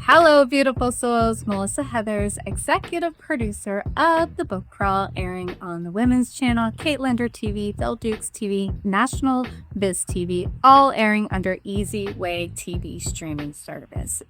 Hello, beautiful souls. Melissa Heathers, executive producer of The Book Crawl, airing on the Women's Channel, Kate Linder TV, Bill Dukes TV, National Biz TV, all airing under Easy Way TV streaming service.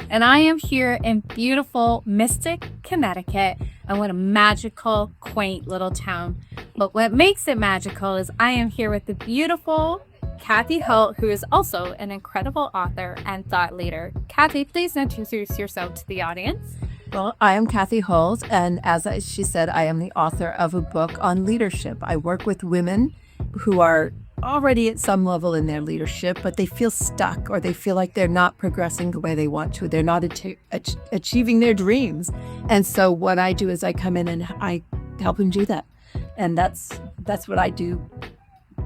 And I am here in beautiful Mystic, Connecticut, and what a magical, quaint little town. But what makes it magical is I am here with the beautiful Cathy Holt, who is also an incredible author and thought leader. Cathy, please introduce yourself to the audience. Well, I am Cathy Holt, and she said, I am the author of a book on leadership. I work with women who are already at some level in their leadership, but they feel stuck or they feel like they're not progressing the way they want to. They're not achieving their dreams. And so what I do is I come in and I help them do that. And that's what I do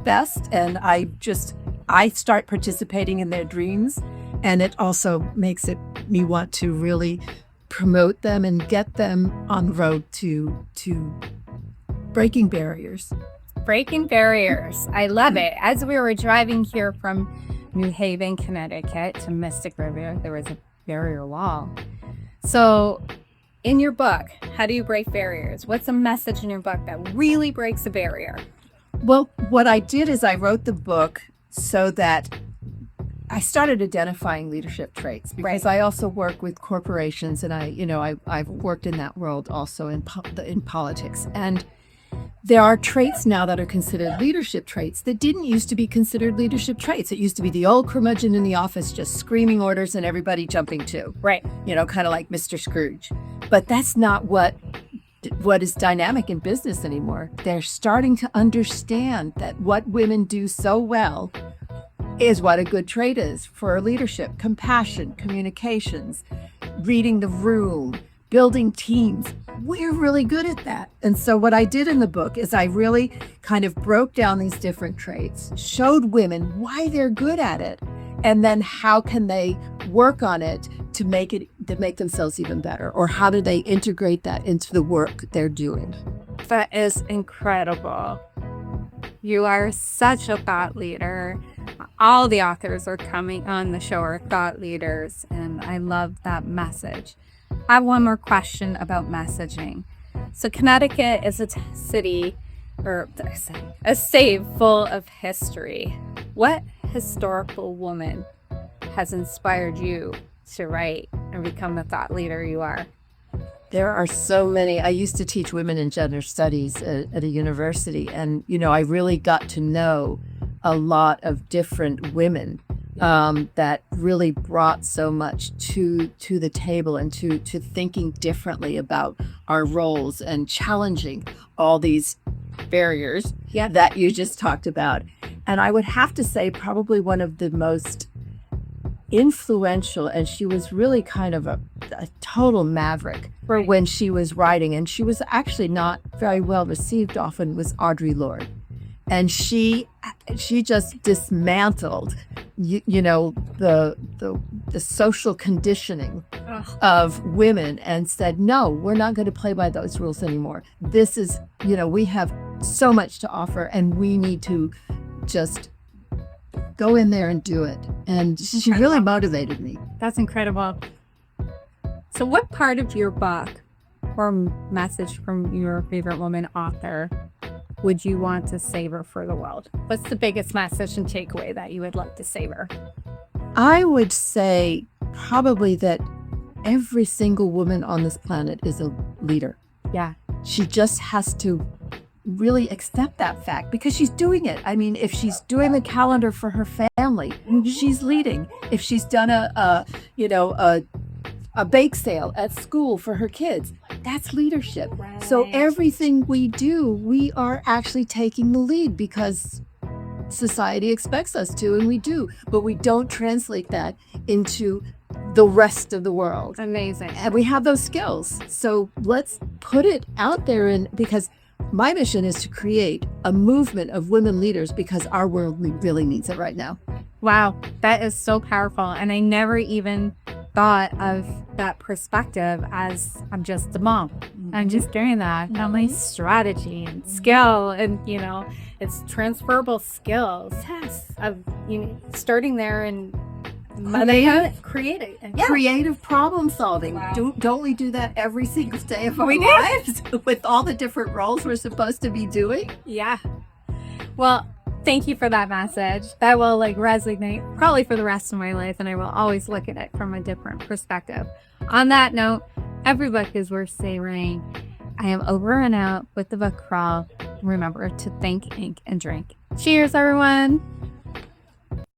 best. And I start participating in their dreams, and it also makes me want to really promote them and get them on the road to breaking barriers. Breaking barriers. I love it. As we were driving here from New Haven, Connecticut to Mystic River, there was a barrier wall. So in your book, how do you break barriers? What's a message in your book that really breaks a barrier? Well, what I did is I wrote the book so that I started identifying leadership traits, because I also work with corporations, and I've worked in that world also in politics. And there are traits now that are considered leadership traits that didn't used to be considered leadership traits. It used to be the old curmudgeon in the office just screaming orders and everybody jumping to. Right. Kind of like Mr. Scrooge. But that's not what is dynamic in business anymore. They're starting to understand that what women do so well is what a good trait is for leadership: compassion, communications, reading the room, building teams. We're really good at that. And so what I did in the book is I really kind of broke down these different traits, showed women why they're good at it, and then how can they work on it to make themselves even better, or how do they integrate that into the work they're doing. That is incredible. You are such a thought leader. All the authors are coming on the show are thought leaders, and I love that message. I have one more question about messaging. So Connecticut is a city, or a state full of history. What historical woman has inspired you to write and become the thought leader you are? There are so many. I used to teach women and gender studies at a university, and I really got to know a lot of different women that really brought so much to the table, and to thinking differently about our roles and challenging all these barriers that you just talked about. And I would have to say probably one of the most influential, and she was really kind of a total maverick for when she was writing, and she was actually not very well received often, was Audre Lorde. And she just dismantled the social conditioning of women, and said, no, we're not going to play by those rules anymore. This is, we have so much to offer, and we need to just go in there and do it. And she really motivated me. That's incredible. So what part of your book or message from your favorite woman author would you want to savor for the world? What's the biggest message and takeaway that you would like to savor? I would say probably that every single woman on this planet is a leader. Yeah. She just has to really accept that fact, because she's doing it. I mean, if she's doing the calendar for her family, she's leading. If she's done a bake sale at school for her kids, that's leadership. Right. So everything we do, we are actually taking the lead, because society expects us to, and we do, but we don't translate that into the rest of the world. Amazing. And we have those skills. So let's put it out there, because my mission is to create a movement of women leaders, because our world really needs it right now. Wow, that is so powerful. And I never even thought of that perspective as I'm just a mom. I'm just doing that. Now my strategy and skill, and it's transferable skills of starting there and Creative. Creative problem solving. Wow. Don't we do that every single day of our We do. lives with all the different roles we're supposed to be doing? Yeah. Well, thank you for that message. That will resonate probably for the rest of my life, and I will always look at it from a different perspective. On that note, every book is worth savoring. I am over and out with the book crawl. Remember to think, ink, and drink. Cheers, everyone.